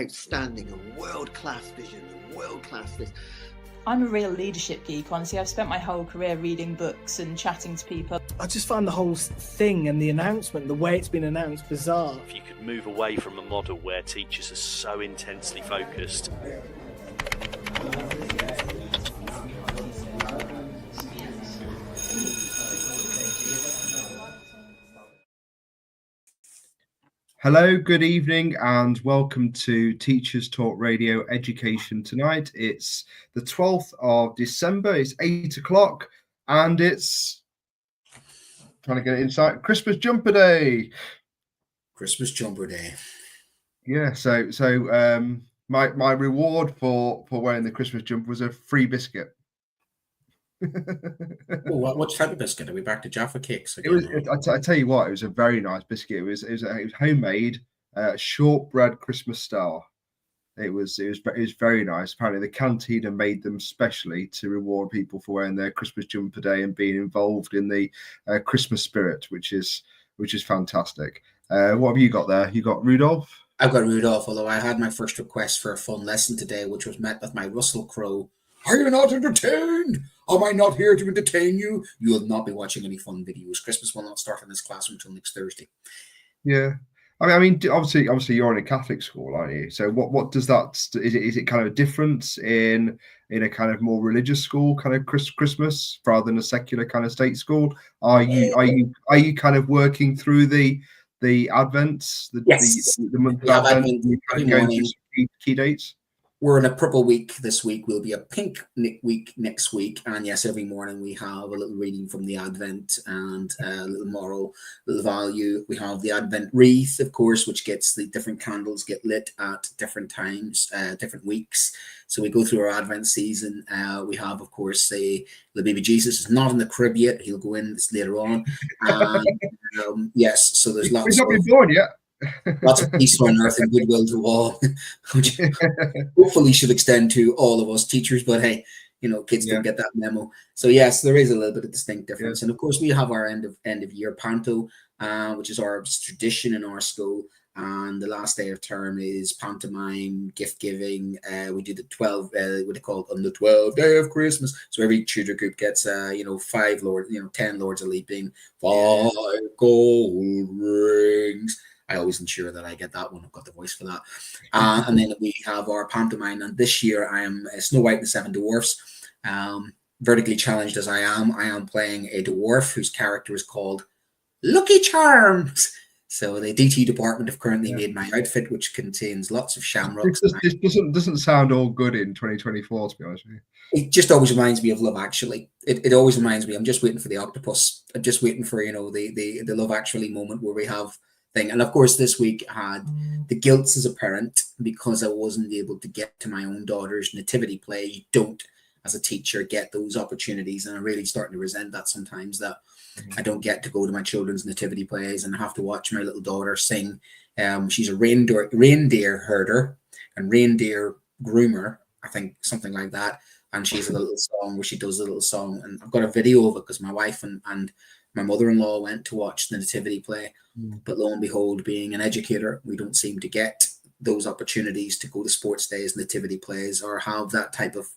outstanding, a world-class vision, a world-class this. I'm a real leadership geek, honestly. I've spent my whole career reading books and chatting to people. I just find the whole thing and the announcement, the way it's been announced, bizarre. If you could move away from a model where teachers are so intensely focused. Hello, good evening, and welcome to Teachers Talk Radio Education Tonight. It's the 12th of December, it's 8 o'clock, and it's trying to get it inside Christmas Jumper Day. Christmas Jumper Day. Yeah, so my reward for wearing the Christmas jumper was a free biscuit. What type of biscuit? Are we back to Jaffa cakes again? I tell you what, it was a very nice biscuit. It was homemade, shortbread Christmas star. It was very nice. Apparently, the cantina made them specially to reward people for wearing their Christmas jumper day and being involved in the Christmas spirit, which is fantastic. What have you got there? You got Rudolph? I've got Rudolph, although I had my first request for a fun lesson today, which was met with my Russell Crowe. Are you not entertained? Am I not here to entertain you? You will not be watching any fun videos. Christmas will not start in this classroom until next Thursday. Yeah. I mean, obviously, you're in a Catholic school, aren't you? So, what does that? Is it kind of a difference in a kind of more religious school kind of Christmas rather than a secular kind of state school? Are you kind of working through the Advents, the month of Advent, going through key dates? We're in a purple week this week. We'll be a pink week next week. And yes, every morning we have a little reading from the Advent and a little moral, little value. We have the Advent wreath, of course, which gets the different candles get lit at different times, different weeks. So we go through our Advent season. We have, of course, the baby Jesus is not in the crib yet. He'll go in this later on. And, yes, so there's lots. He's not been born yet. Lots of peace on earth and goodwill to all, which hopefully should extend to all of us teachers. But hey, kids don't get that memo. So yes, there is a little bit of distinct difference. And of course, we have our end of year panto, which is our tradition in our school. And the last day of term is pantomime, gift giving. We do the 12, what they call it, on the 12th day of Christmas. So every tutor group gets, 5 lords, 10 lords of leaping, 5 gold rings. I always ensure that I get that one. I've got the voice for that. And then we have our pantomime. And this year I am Snow White and the Seven Dwarfs. Vertically challenged as I am playing a dwarf whose character is called Lucky Charms. So the DT department have currently made my outfit, which contains lots of shamrocks. This doesn't sound all good in 2024, to be honest with you. It just always reminds me of Love Actually. It always reminds me. I'm just waiting for the octopus. I'm just waiting for the Love Actually moment where we have thing. And of course, this week I had the guilt as a parent because I wasn't able to get to my own daughter's nativity play. You don't, as a teacher, get those opportunities, and I'm really starting to resent that sometimes, that I don't get to go to my children's nativity plays and I have to watch my little daughter sing. She's a reindeer herder and reindeer groomer, I think, something like that. And she has a little song where she does a little song, and I've got a video of it because my wife and my mother-in-law went to watch the nativity play. But lo and behold, being an educator, we don't seem to get those opportunities to go to sports days, nativity plays, or have that type of,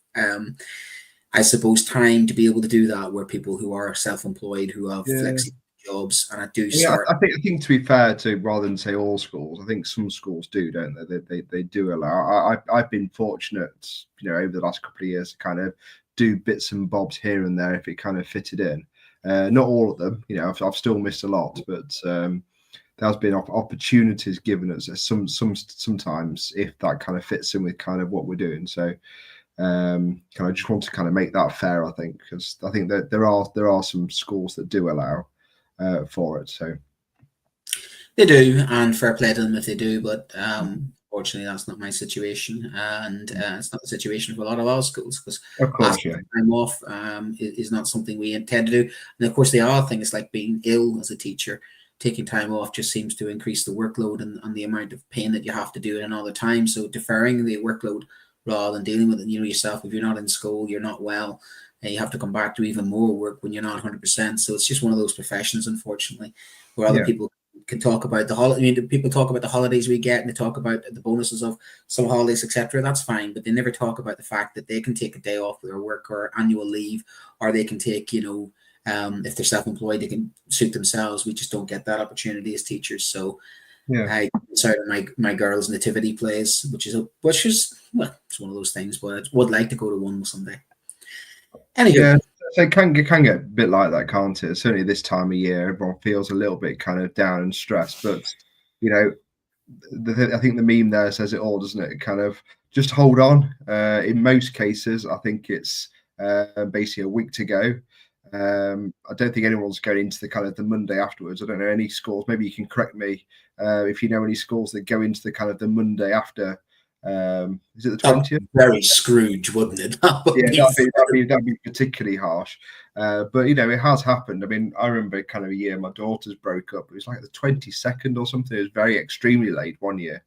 I suppose, time to be able to do that, where people who are self-employed, who have flexible jobs, and I do start. I think to be fair to, rather than say all schools, I think some schools do, don't they? They do allow. I've been fortunate, over the last couple of years to kind of do bits and bobs here and there if it kind of fitted in. Not all of them, I've still missed a lot, but there's been opportunities given us sometimes if that kind of fits in with kind of what we're doing. So I just want to kind of make that fair, I think, because I think that there are some schools that do allow for it. So they do, and fair play to them if they do, but fortunately that's not my situation, and it's not the situation for a lot of our schools, because time off is not something we intend to do. And of course the other thing is, like, being ill as a teacher, taking time off just seems to increase the workload and the amount of pain that you have to do in another time. So deferring the workload rather than dealing with it, yourself, if you're not in school, you're not well, and you have to come back to even more work when you're not 100%. So it's just one of those professions, unfortunately, where other people can talk about the holiday. I mean, people talk about the holidays we get, and they talk about the bonuses of some holidays, etc. That's fine, but they never talk about the fact that they can take a day off their work or annual leave, or they can take, if they're self-employed, they can suit themselves. We just don't get that opportunity as teachers. So Yeah. I started my girls' nativity plays, which is well, it's one of those things, but I would like to go to one someday. Anywho. Yeah, so it can get a bit like that, can't it? Certainly this time of year, everyone feels a little bit kind of down and stressed. But I think the meme there says it all, doesn't it? Kind of just hold on. In most cases, I think it's basically a week to go. I don't think anyone's going into the kind of the Monday afterwards. I don't know any schools. Maybe you can correct me if you know any schools that go into the kind of the Monday after. Is it the 20th? Very Scrooge, wouldn't it? That'd be particularly harsh. But it has happened. I mean, I remember kind of a year my daughters broke up. It was like the 22nd or something. It was very extremely late one year.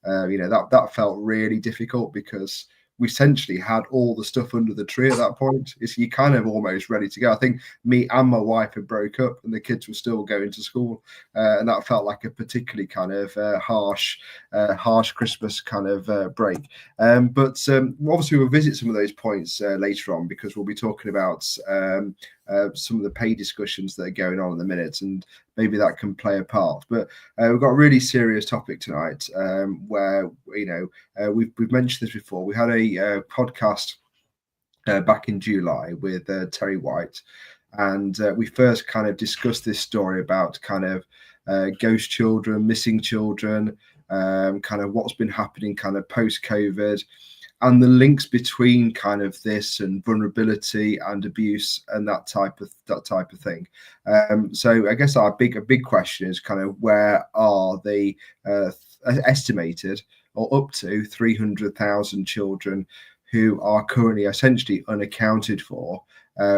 That felt really difficult because we essentially had all the stuff under the tree at that point. You're kind of almost ready to go. I think me and my wife had broke up and the kids were still going to school. And that felt like a particularly kind of harsh Christmas kind of break. But obviously we'll visit some of those points later on, because we'll be talking about some of the pay discussions that are going on in the minute, and maybe that can play a part. But we've got a really serious topic tonight, where we've mentioned this before. We had a podcast back in July with Terry White, and we first kind of discussed this story about kind of ghost children, missing children, kind of what's been happening kind of post-COVID, and the links between kind of this and vulnerability and abuse and that type of thing. So I guess a big question is kind of, where are the estimated or up to 300,000 children who are currently essentially unaccounted for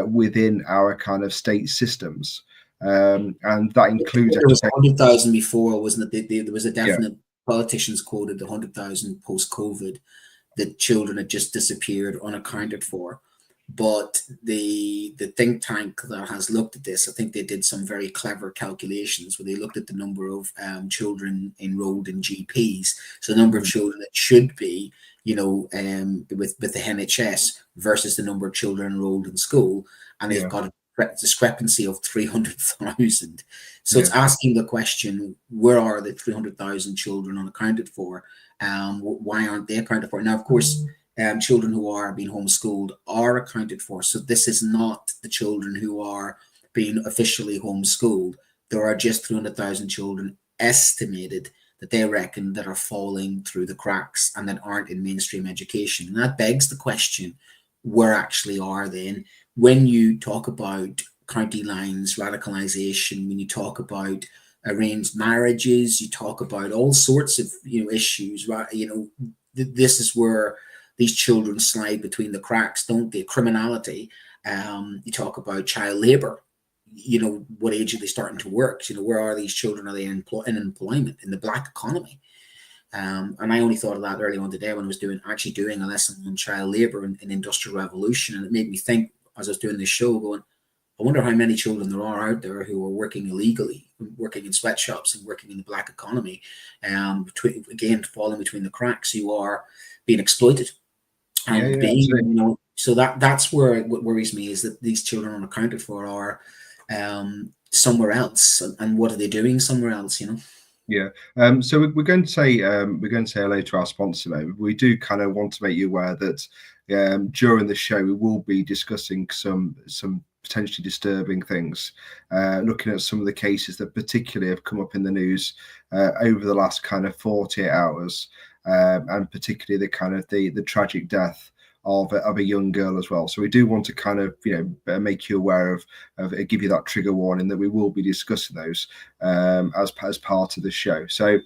within our kind of state systems? And that includes. There was 100,000 before, wasn't it? There was a definite. Politicians quoted 100,000 post-COVID. That children had just disappeared unaccounted for. But the think tank that has looked at this, I think they did some very clever calculations where they looked at the number of children enrolled in GPs, so the number of children that should be, with the NHS versus the number of children enrolled in school, and they've got a discrepancy of 300,000. So it's asking the question, where are the 300,000 children unaccounted for? Why aren't they accounted for? Now, of course, children who are being homeschooled are accounted for. So this is not the children who are being officially homeschooled. There are just 300,000 children estimated that they reckon that are falling through the cracks and that aren't in mainstream education. And that begs the question, where actually are they? And when you talk about county lines, radicalization, when you talk about arranged marriages, you talk about all sorts of issues, right? This is where these children slide between the cracks, don't they? Criminality. You talk about child labor. What age are they starting to work? Where are these children? Are they in employment in the black economy? And I only thought of that early on today when I was doing a lesson on child labor and industrial revolution, and it made me think as I was doing this show, going, I wonder how many children there are out there who are working illegally, working in sweatshops and working in the black economy, falling between the cracks, who are being exploited. So that's where what worries me is that these children unaccounted for are somewhere else, and what are they doing somewhere else? Yeah. So we're going to say hello to our sponsor now. We do kind of want to make you aware that during the show we will be discussing some potentially disturbing things, looking at some of the cases that particularly have come up in the news over the last kind of 48 hours, and particularly the kind of the tragic death of a young girl as well. So we do want to kind of make you aware of give you that trigger warning that we will be discussing those as part of the show. So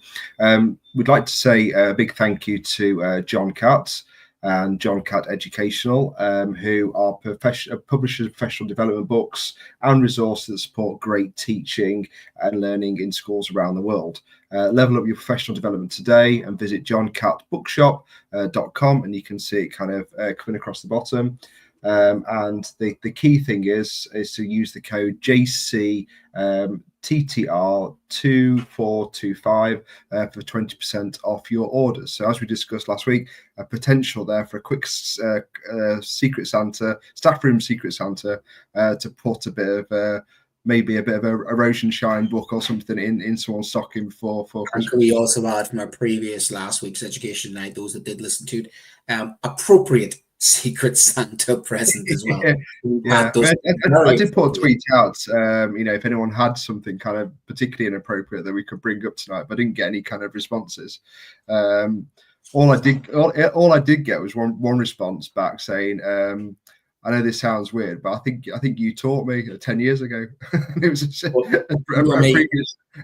we'd like to say a big thank you to John Katz and John Catt Educational, who are publishers of professional development books and resources that support great teaching and learning in schools around the world. Level up your professional development today and visit johncattbookshop.com, and you can see it kind of coming across the bottom. And the key thing is to use the code JC TTR2425 for 20% off your orders. So as we discussed last week, a potential there for a quick Secret Santa, staff room Secret Santa, to put a bit of maybe a bit of a Erosion Shine book or something in someone's stocking for Christmas. And we also had from our previous last week's education night, those that did listen to it, appropriate Secret Santa present as well. Yeah. I did put a tweet out, if anyone had something kind of particularly inappropriate that we could bring up tonight, but I didn't get any kind of responses. All I did get was one response back saying, I know this sounds weird, but I think you taught me 10 years ago. It was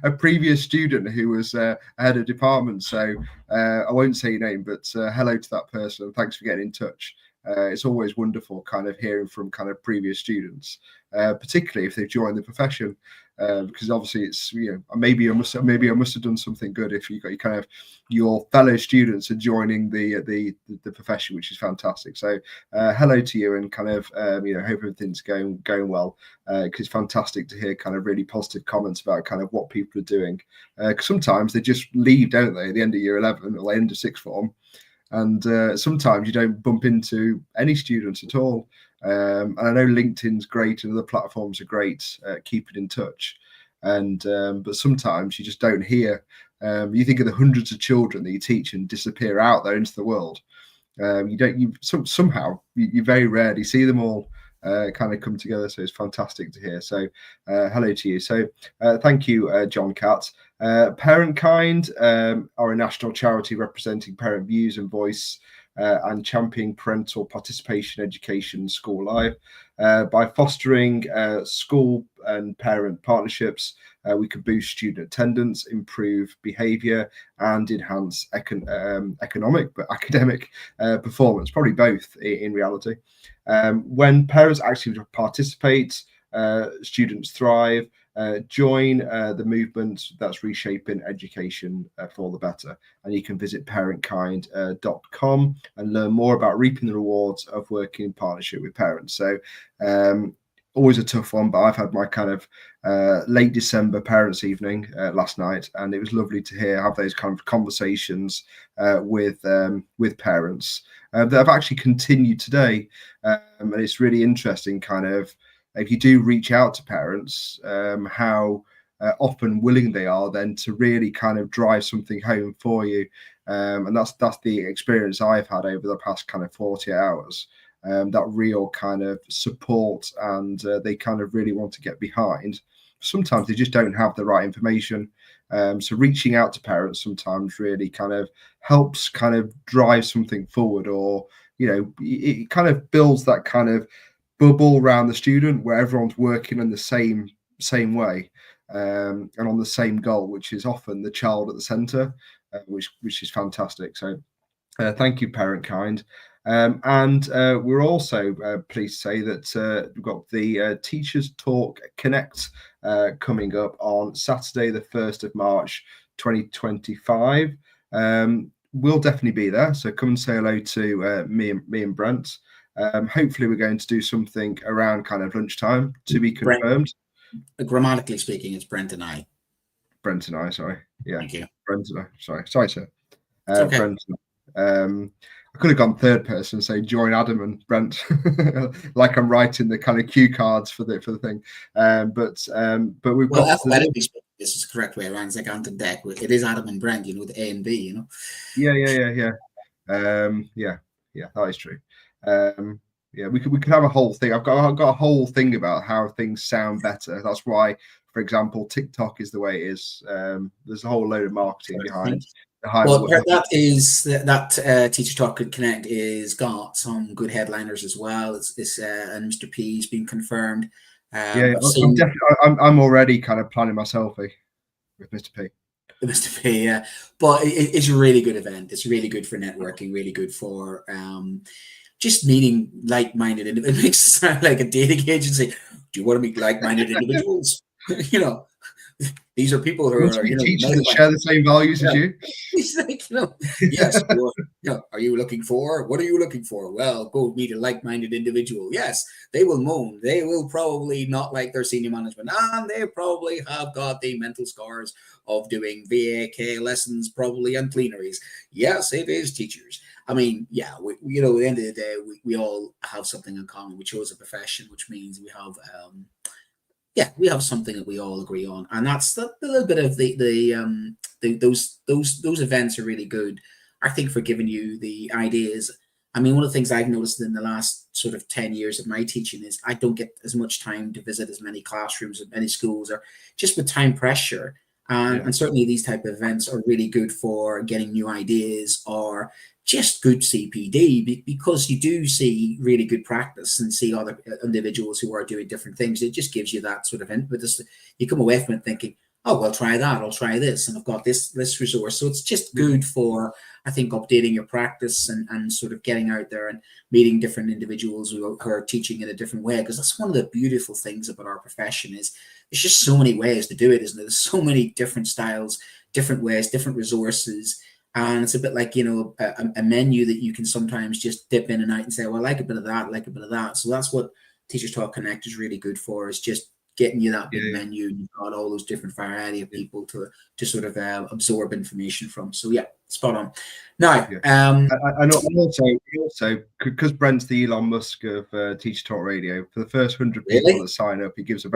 a previous student who was head of department. So I won't say your name, but hello to that person. Thanks for getting in touch. It's always wonderful kind of hearing from kind of previous students, particularly if they've joined the profession, because obviously it's, maybe I must have done something good if you got your fellow students are joining the profession, which is fantastic. So hello to you, and kind of hope everything's going well, because it's fantastic to hear kind of really positive comments about kind of what people are doing, because sometimes they just leave, don't they, at the end of year 11 or the end of sixth form. And sometimes you don't bump into any students at all. And I know LinkedIn's great and other platforms are great at keeping in touch. And but sometimes you just don't hear. You think of the hundreds of children that you teach and disappear out there into the world. Somehow you very rarely see them all kind of come together. So it's fantastic to hear. So hello to you. So thank you, John Katz. Parent Kind are a national charity representing parent views and voice and championing parental participation education school life. By fostering school and parent partnerships, we can boost student attendance, improve behaviour, and enhance academic performance, probably both in reality. When parents actively participate, students thrive. Join the movement that's reshaping education for the better. And you can visit parentkind.com and learn more about reaping the rewards of working in partnership with parents. So always a tough one, but I've had my kind of late December parents' evening last night, and it was lovely to have those kind of conversations with parents that have actually continued today. And it's really interesting kind of, if you do reach out to parents, how often willing they are then to really kind of drive something home for you. And that's the experience I've had over the past kind of 48 hours. That real kind of support, and they kind of really want to get behind. Sometimes they just don't have the right information. So reaching out to parents sometimes really kind of helps kind of drive something forward, or, it kind of builds that kind of bubble around the student where everyone's working in the same way, and on the same goal, which is often the child at the center, which is fantastic. So thank you, Parent Kind. And we're also pleased to say that we've got the Teachers Talk Connect coming up on Saturday, the 1st of March 2025. We'll definitely be there, so come and say hello to me and Brent. Hopefully we're going to do something around kind of lunchtime, to be confirmed. Brent, grammatically speaking, it's Brent and I. Brent and I, sorry. Yeah. Thank you. Brent and I. Sorry, sir. Okay. Brent. I could have gone third person and say join Adam and Brent, like I'm writing the kind of cue cards for the thing. But we've got alphabetically speaking, this is the correct way around. It's like on the deck. It is Adam and Brent, with A and B, Yeah. That is true. We could have a whole thing. I've got a whole thing about how things sound better. That's why, for example, TikTok is the way it is. There's a whole load of marketing behind. Well, that Teacher Talk Connect is got some good headliners as well. It's and Mr. P's been confirmed. I'm already kind of planning my selfie with Mr. P. Mr. P, yeah. But it's a really good event. It's really good for networking, really good for just meeting like-minded individuals. It makes it sound like a dating agency. Do you want to meet like-minded individuals? These are people who Must are, be you know, teachers made that by- share the same values as Yeah. you. He's like, yes, well, are you looking for? What are you looking for? Well, go meet a like-minded individual. Yes, they will moan. They will probably not like their senior management, and they probably have got the mental scars of doing VAK lessons, probably, and plenaries. Yes, it is teachers. I mean, yeah, you know, at the end of the day, we all have something in common. We chose a profession, which means we have we have something that we all agree on, and that's the little bit of those events are really good. I think for giving you the ideas. I mean, one of the things I've noticed in the last sort of 10 years of my teaching is I don't get as much time to visit as many classrooms at many schools, or just with time pressure. And certainly these type of events are really good for getting new ideas or just good CPD, because you do see really good practice and see other individuals who are doing different things. It just gives you that sort of impetus. You come away from it thinking, oh, well, try that, I'll try this, and I've got this resource. So it's just good for, I think, updating your practice and sort of getting out there and meeting different individuals who are teaching in a different way. Because that's one of the beautiful things about our profession is there's just so many ways to do it, isn't it? There's so many different styles, different ways, different resources. And it's a bit like, you know, a menu that you can sometimes just dip in and out and say, well, I like a bit of that, I like a bit of that. So that's what Teachers Talk Connect is really good for, is just getting you that big menu, and you've got all those different variety of people to sort of absorb information from. So yeah, spot on. Now, and also because Brent's the Elon Musk of Teacher Talk Radio, for the first 100 people that sign up, he gives a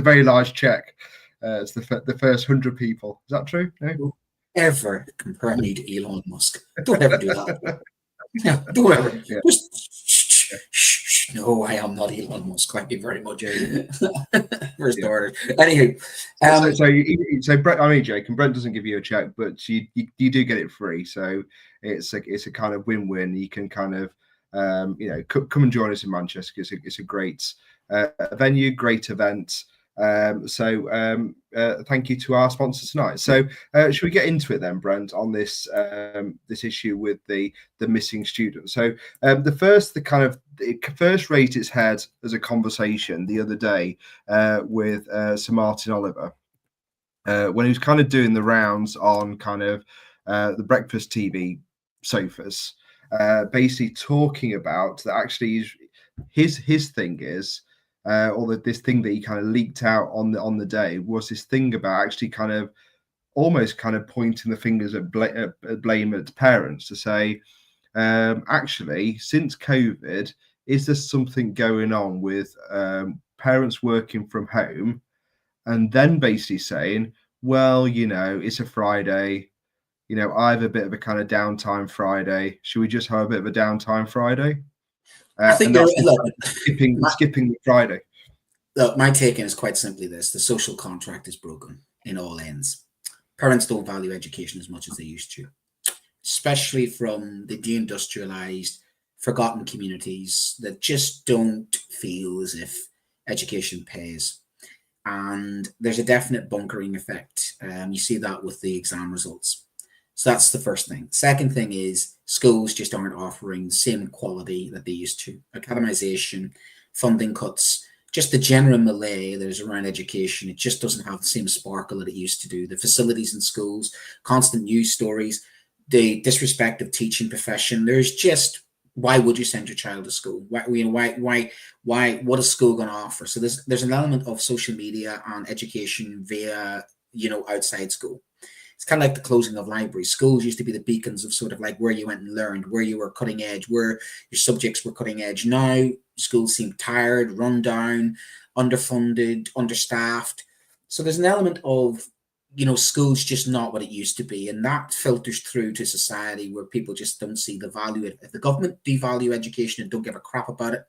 very large check. It's the first 100 people. Is that true? No? Ever compare me to Elon Musk? Don't ever do that. Yeah, don't ever. Yeah. Shh. No, I am not Elon Musk. Thank you very much. For starters. Anywho, so Brent, I mean, Jake, and Brent doesn't give you a check, but you do get it free. So it's a kind of win-win. You can kind of come and join us in Manchester. It's a great venue, great event. Thank you to our sponsors tonight. So should we get into it then, Brent, on this issue with the missing students? So it first raised its head as a conversation the other day with Sir Martyn Oliver when he was kind of doing the rounds on kind of the breakfast TV sofas, basically talking about that. Actually, his thing is. Or this thing that he kind of leaked out on the day was this thing about actually kind of almost kind of pointing the fingers at blame at parents to say, actually, since COVID, is there something going on with parents working from home, and then basically saying, well, you know, it's a Friday, you know, I have a bit of a kind of downtime Friday. Should we just have a bit of a downtime Friday? I think skipping the Friday. Look, my take is quite simply this: the social contract is broken in all ends. Parents don't value education as much as they used to, especially from the deindustrialized, forgotten communities that just don't feel as if education pays. And there's a definite bunkering effect. You see that with the exam results. So that's the first thing. Second thing is schools just aren't offering the same quality that they used to. Academization, funding cuts, just the general melee there's around education. It just doesn't have the same sparkle that it used to do. The facilities in schools, constant news stories, the disrespect of teaching profession. There's just, why would you send your child to school? Why? What is school going to offer? So there's an element of social media and education via, outside school. It's kind of like the closing of libraries. Schools used to be the beacons of sort of like where you went and learned, where you were cutting edge, where your subjects were cutting edge. Now schools seem tired, run down, underfunded, understaffed. So there's an element of, schools just not what it used to be. And that filters through to society where people just don't see the value. If the government devalue education and don't give a crap about it,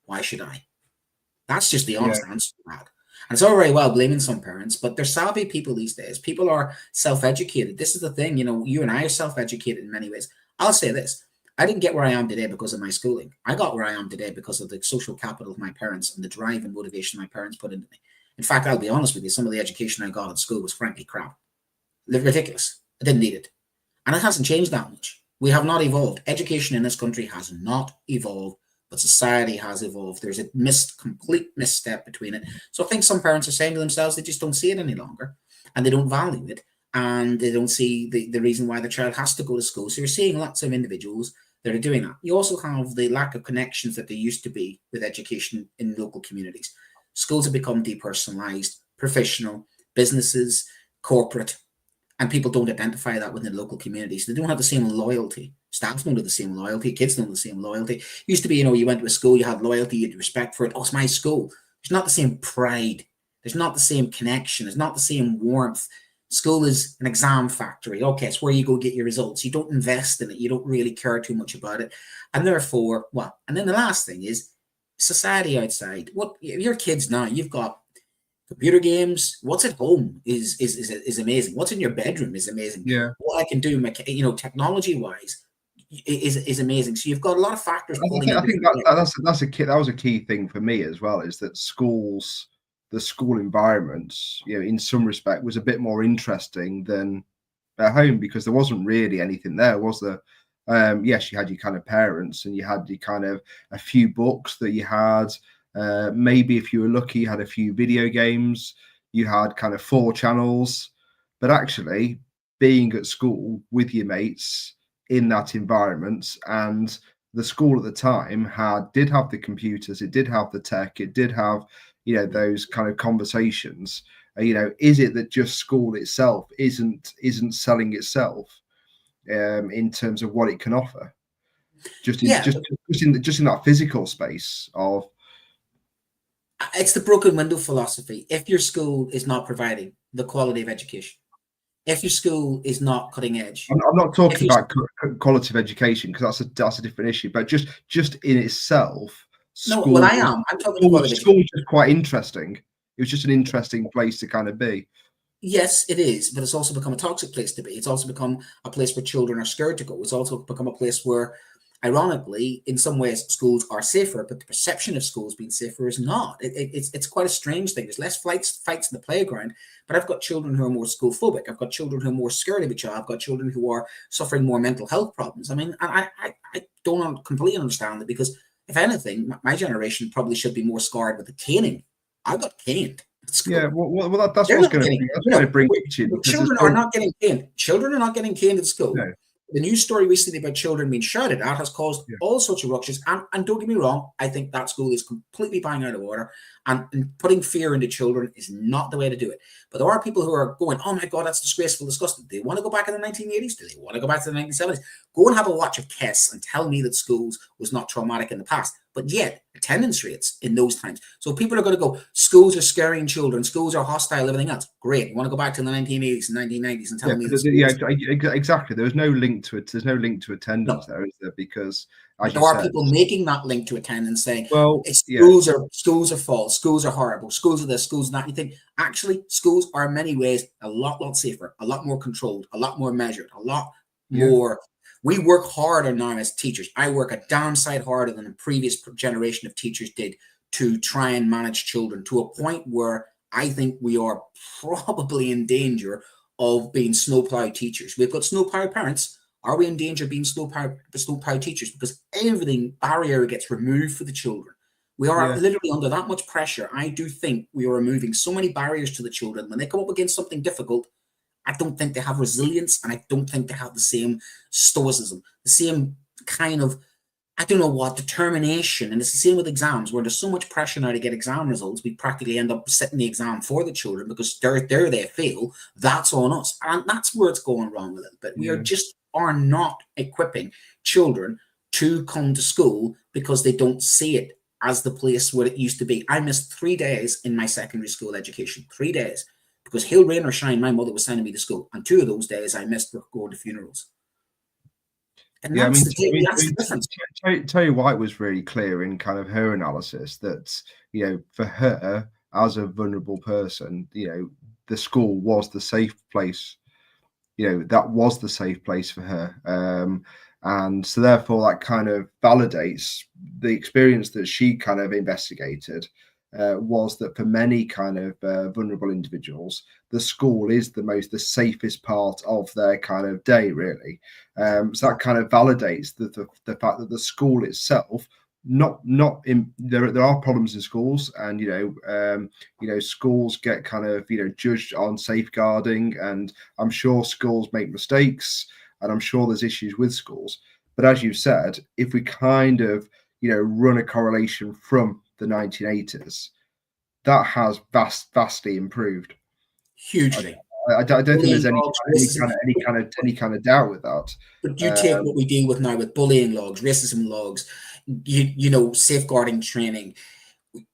why should I? That's just the honest answer to that. And it's all very well blaming some parents, but they're savvy people these days. People are self-educated. This is the thing, you and I are self-educated in many ways. I'll say this. I didn't get where I am today because of my schooling. I got where I am today because of the social capital of my parents and the drive and motivation my parents put into me. In fact, I'll be honest with you, some of the education I got at school was frankly crap. Ridiculous. I didn't need it. And it hasn't changed that much. We have not evolved. Education in this country has not evolved but society has evolved. There's a complete misstep between it. So I think some parents are saying to themselves, they just don't see it any longer, and they don't value it, and they don't see the reason why the child has to go to school. So you're seeing lots of individuals that are doing that. You also have the lack of connections that there used to be with education in local communities. Schools have become depersonalized, professional, businesses, corporate, and people don't identify that within local communities. They don't have the same loyalty. Staff don't have the same loyalty. Kids don't have the same loyalty. It used to be, you went to a school, you had loyalty, you had respect for it. Oh, it's my school. There's not the same pride. There's not the same connection. There's not the same warmth. School is an exam factory. Okay, it's where you go get your results. You don't invest in it. You don't really care too much about it. And therefore, and then the last thing is society outside. What your kids now, you've got computer games. What's at home is amazing. What's in your bedroom is amazing. Yeah. What I can do, technology wise, is amazing. So you've got a lot of factors. I think that was a key thing for me as well. Is that the school environment, in some respect, was a bit more interesting than at home, because there wasn't really anything there, was there? Yes, you had your kind of parents, and you had your kind of a few books that you had. Maybe if you were lucky, you had a few video games. You had kind of 4 channels. But actually, being at school with your mates in that environment, and the school at the time did have the computers, it did have the tech, it did have those kind of conversations. Is it that just school itself isn't selling itself in terms of what it can offer? Just in that physical space of. It's the broken window philosophy. If your school is not providing the quality of education, if your school is not cutting edge, I'm not talking about quality of education, because that's a different issue. But just in itself, school, I am. I'm talking about school is just quite interesting. It was just an interesting place to kind of be. Yes, it is, but it's also become a toxic place to be. It's also become a place where children are scared to go. It's also become a place where, ironically, in some ways, schools are safer, but the perception of schools being safer is not. It's quite a strange thing. There's less fights in the playground, but I've got children who are more school phobic. I've got children who are more scared of each other. I've got children who are suffering more mental health problems. I mean, I don't completely understand it, because if anything, my generation probably should be more scarred with the caning. I got caned. Yeah, well, that's what's going to bring you. Children are not getting caned. Children are not getting caned at school. No. The news story recently about children being shouted at has caused all sorts of ructions. And don't get me wrong, I think that school is completely bang out of order. And putting fear into children is not the way to do it. But there are people who are going, oh my God, that's disgraceful, disgusting. Do they want to go back in the 1980s? Do they want to go back to the 1970s? Go and have a watch of Kess and tell me that schools was not traumatic in the past. But yet, attendance rates in those times. So people are going to go, schools are scaring children, schools are hostile, everything else. Great. You want to go back to the 1980s and 1990s and tell me that exactly. There's no link to it. There's no link to attendance there, is there? Because there are people making that link to attendance, saying, schools are false, schools are horrible, schools are this, schools are that. You think, actually, schools are in many ways a lot safer, a lot more controlled, a lot more measured, a lot more. We work harder now as teachers. I work a damn sight harder than the previous generation of teachers did to try and manage children, to a point where I think we are probably in danger of being snowplow teachers. We've got snowplow parents. Are we in danger of being snowplow teachers? Because everything barrier gets removed for the children. We are literally under that much pressure. I do think we are removing so many barriers to the children. When they come up against something difficult, I don't think they have resilience, and I don't think they have the same stoicism, the same kind of, determination. And it's the same with exams, where there's so much pressure now to get exam results. We practically end up setting the exam for the children because they fail. That's on us. And that's where it's going wrong a little bit. We are not equipping children to come to school because they don't see it as the place where it used to be. I missed 3 days in my secondary school education, 3 days. Because hail, rain or shine, my mother was sending me to school. And 2 of those days I missed going to funerals. And that's the difference. Terry White was really clear in kind of her analysis that, for her as a vulnerable person, the school was the safe place. That was the safe place for her. And so therefore that kind of validates the experience that she kind of investigated. Was that for many kind of vulnerable individuals, the school is the safest part of their kind of day, really. So that kind of validates the fact that the school itself not in there are problems in schools, and schools get kind of judged on safeguarding, and I'm sure schools make mistakes, and I'm sure there's issues with schools. But as you said, if we kind of run a correlation from the 1980s, that has vastly improved. Hugely. I don't think there's any logs, kind of doubt with that. But you take what we deal with now with bullying logs, racism logs, safeguarding training.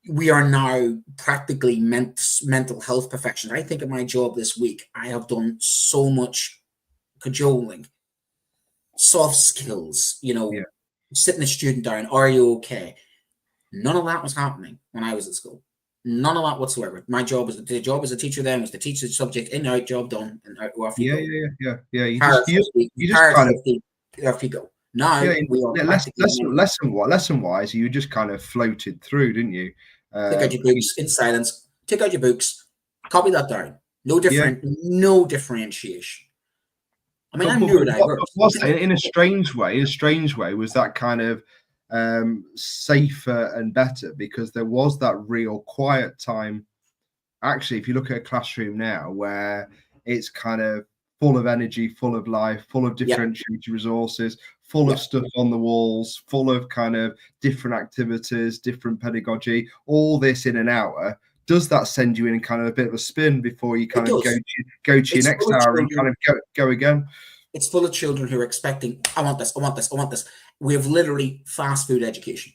We are now practically mental health professionals. I think in my job this week, I have done so much cajoling, soft skills, sitting a student down, are you okay? None of that was happening when I was at school. None of that whatsoever. My job as a teacher then was to teach the subject, in, out, job done, and out, off you go. Yeah. You just kind of off you go. Now we are lesson wise, you just kind of floated through, didn't you? Take out your books in silence. Take out your books. Copy that down. No differentiation. I mean, I'm neurodiverse. In a strange way, was that kind of safer and better, because there was that real quiet time. Actually, if you look at a classroom now where it's kind of full of energy, full of life, full of differentiated resources, full of stuff on the walls, full of kind of different activities, different pedagogy, all this in an hour, does that send you in kind of a bit of a spin before you kind of go to your next hour and kind of go again? It's full of children who are expecting, I want this. We have literally fast food education.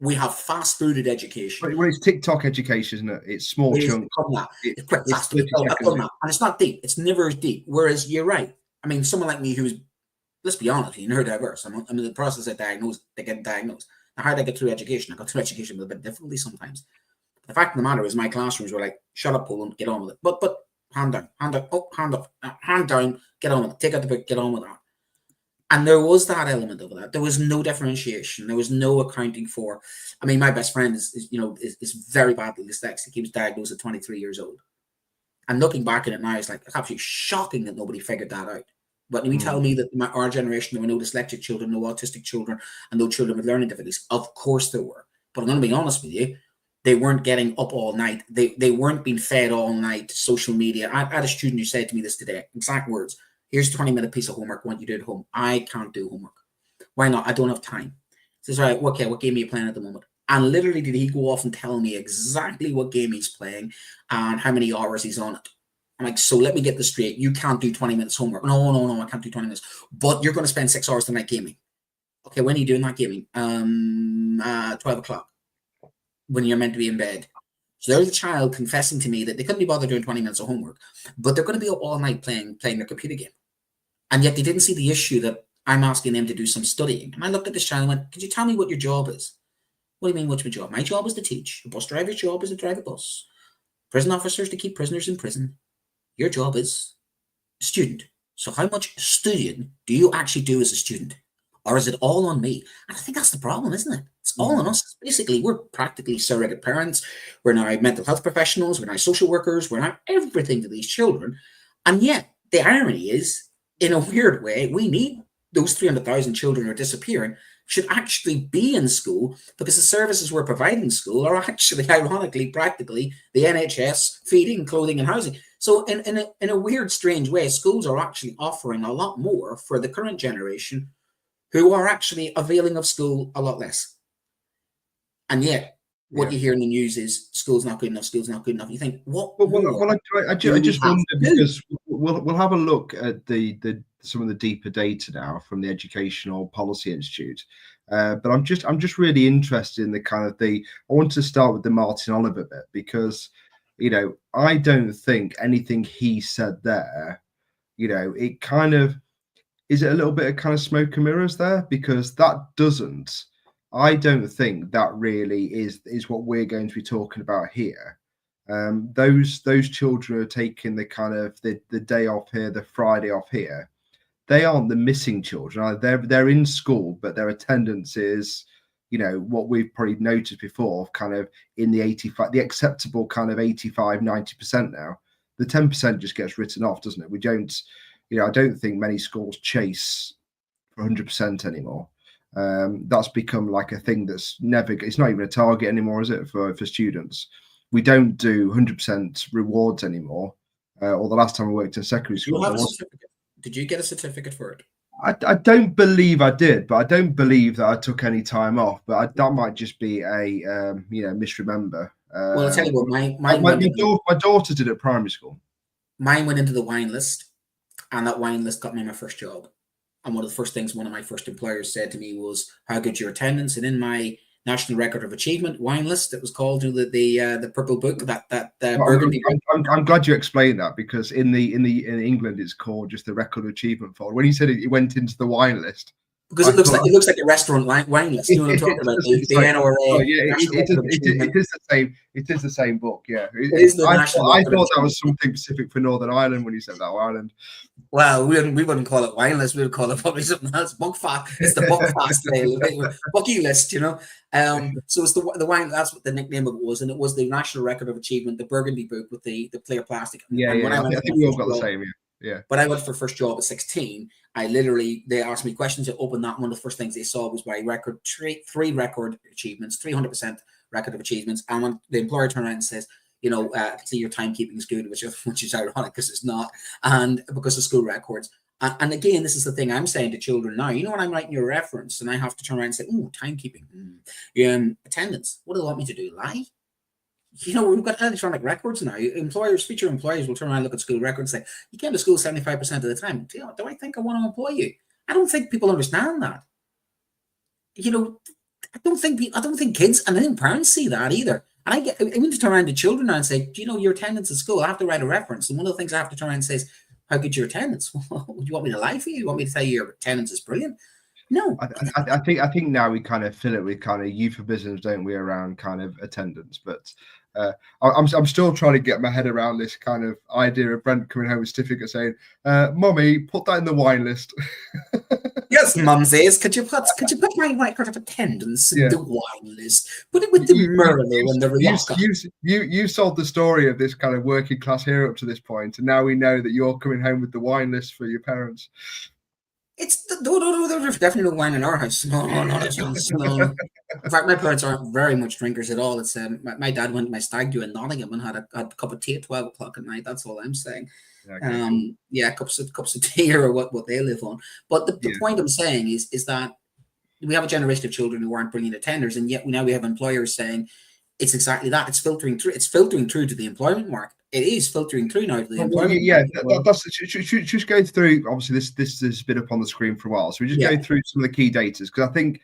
We have fast fooded education. Well, it's TikTok education, isn't it? It's small chunks. It's quick, fast. And it's not deep. It's never as deep. Whereas you're right. I mean, someone like me who's, let's be honest, neurodiverse. I'm in the process of getting diagnosed. Now, how did I get through education? I got through education with a bit difficulty sometimes. The fact of the matter is, my classrooms were like, shut up, Poland, get on with it. But hand down, hand down, get on with it. Take out the book, get on with that. And there was that element of that. There was no differentiation. There was no accounting for. I mean, my best friend is very badly dyslexic. He was diagnosed at 23 years old. And looking back at it now, it's like, it's absolutely shocking that nobody figured that out. But when you tell me that our generation, there were no dyslexic children, no autistic children, and no children with learning difficulties, of course there were. But I'm going to be honest with you, they weren't getting up all night. They weren't being fed all night, social media. I had a student who said to me this today, exact words, here's a 20-minute piece of homework. I want you to do it at home. I can't do homework. Why not? I don't have time. He says, right, okay, what game are you playing at the moment? And literally did he go off and tell me exactly what game he's playing and how many hours he's on it. I'm like, so let me get this straight. You can't do 20 minutes homework. No, I can't do 20 minutes. But you're going to spend 6 hours tonight gaming. Okay, when are you doing that gaming? 12 o'clock. When you're meant to be in bed. So there's a child confessing to me that they couldn't be bothered doing 20 minutes of homework, but they're going to be up all night playing their computer game. And yet they didn't see the issue that I'm asking them to do some studying. And I looked at this child and went, could you tell me what your job is? What do you mean, what's my job? My job is to teach. A bus driver's job is to drive a bus. Prison officers to keep prisoners in prison. Your job is a student. So how much studying do you actually do as a student? Or is it all on me? And I think that's the problem, isn't it? It's all on us. Basically, we're practically surrogate parents. We're now mental health professionals. We're now social workers. We're now everything to these children. And yet, the irony is, in a weird way, we need those 300,000 children who are disappearing should actually be in school, because the services we're providing in school are actually, ironically, practically the NHS feeding, clothing and housing. So in a weird, strange way, schools are actually offering a lot more for the current generation who are actually availing of school a lot less. And yet, what you hear in the news is school's not good enough, school's not good enough. You think, what? Well, I just wonder, because we'll have a look at some of the deeper data now from the Educational Policy Institute. But I'm just really interested in I want to start with the Martyn Oliver bit, because, I don't think anything he said there, it kind of, is it a little bit of kind of smoke and mirrors there? Because I don't think that really is what we're going to be talking about here. Those children are taking the kind of the day off here, the Friday off here. They aren't the missing children. They're in school, but their attendance is, what we've probably noticed before, kind of in the acceptable kind of 85-90% now. The 10% just gets written off, doesn't it? We don't, I don't think many schools chase for 100% anymore. That's become like a thing that's never. It's not even a target anymore, is it, for students? We don't do 100% rewards anymore. Or the last time I worked in secondary school, You have a certificate. Did you get a certificate for it? I don't believe I did, but I don't believe that I took any time off. But that might just be a misremember. Well, I'll tell you what, my daughter did at primary school. Mine went into the wine list, and that wine list got me my first job. And one of the first things one of my first employers said to me was, "How good's your attendance?" And in my National Record of Achievement wine list, it was called the purple book, that burgundy. I'm glad you explained that, because in England it's called just the Record of Achievement folder. When you said it went into the wine list, because it looks like a restaurant wine list. You know what I'm talking about? The NRA. Oh, yeah, it is the same book. Yeah, I thought that was something specific for Northern Ireland when you said that, Ireland. Well, we wouldn't call it wine list. We would call it probably something else. Buckfast. It's the Buckfast Bucky list, you know. So it's the wine. That's what the nickname of it was, and it was the National Record of Achievement, the burgundy book with the clear plastic. Yeah, and I think we all got the same. Yeah. But I went for first job at 16. They asked me questions to open that. One of the first things they saw was my record, three record achievements, 300% record of achievements. And when the employer turned around and says, I can see your timekeeping is good, which is ironic because it's not, and because of school records. And again, this is the thing I'm saying to children now. When I'm writing your reference and I have to turn around and say, "Oh, timekeeping, attendance. What do they want me to do? Lie?" We've got electronic records now. Future employers will turn around and look at school records and say, "You came to school 75% of the time." Do I think I want to employ you? I don't think people understand that. I don't think kids and I think parents see that either. And I need to turn around to children now and say, "Do you know your attendance at school?" I have to write a reference. And one of the things I have to turn around and say is, "How good your attendance?" Well, do you want me to lie for you? You want me to tell you your attendance is brilliant? No. I think now we kind of fill it with kind of euphemisms, don't we, around kind of attendance. But I'm still trying to get my head around this kind of idea of Brent coming home with a certificate saying, "Mummy, put that in the wine list." Yes, Mum says, could you put my record of attendance in the wine list? Put it with the Merlot and the Rioja. You sold the story of this kind of working class hero up to this point, and now we know that you're coming home with the wine list for your parents. No, there's definitely no wine in our house. No, not a chance. No. In fact, my parents aren't very much drinkers at all. It's my dad went to my stag do in Nottingham and had a cup of tea at 12 o'clock at night. That's all I'm saying. Cups of tea or what they live on. But the point I'm saying is that we have a generation of children who aren't brilliant attenders, and yet now we have employers saying it's exactly that. It's filtering through. It's filtering through to the employment market. It is filtering through now to the employment market. That's just go through. Obviously, this has been up on the screen for a while, so we just go through some of the key data, because I think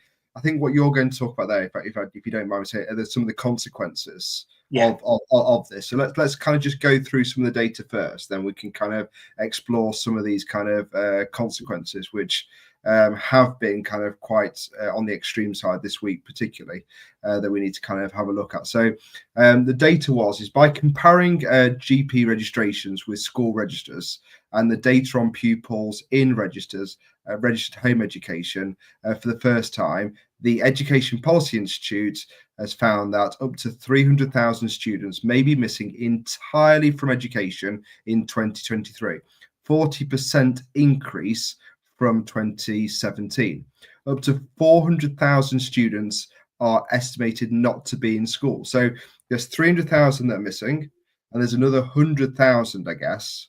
what you're going to talk about there, if you don't mind me saying, are some of the consequences of this. So let's kind of just go through some of the data first, then we can kind of explore some of these kind of consequences, which have been kind of quite on the extreme side this week, particularly that we need to kind of have a look at. So the data is by comparing GP registrations with school registers and the data on pupils in registers, registered home education for the first time, the Education Policy Institute has found that up to 300,000 students may be missing entirely from education in 2023, 40% increase from 2017. Up to 400,000 students are estimated not to be in school. So there's 300,000 that are missing, and there's another 100,000, I guess,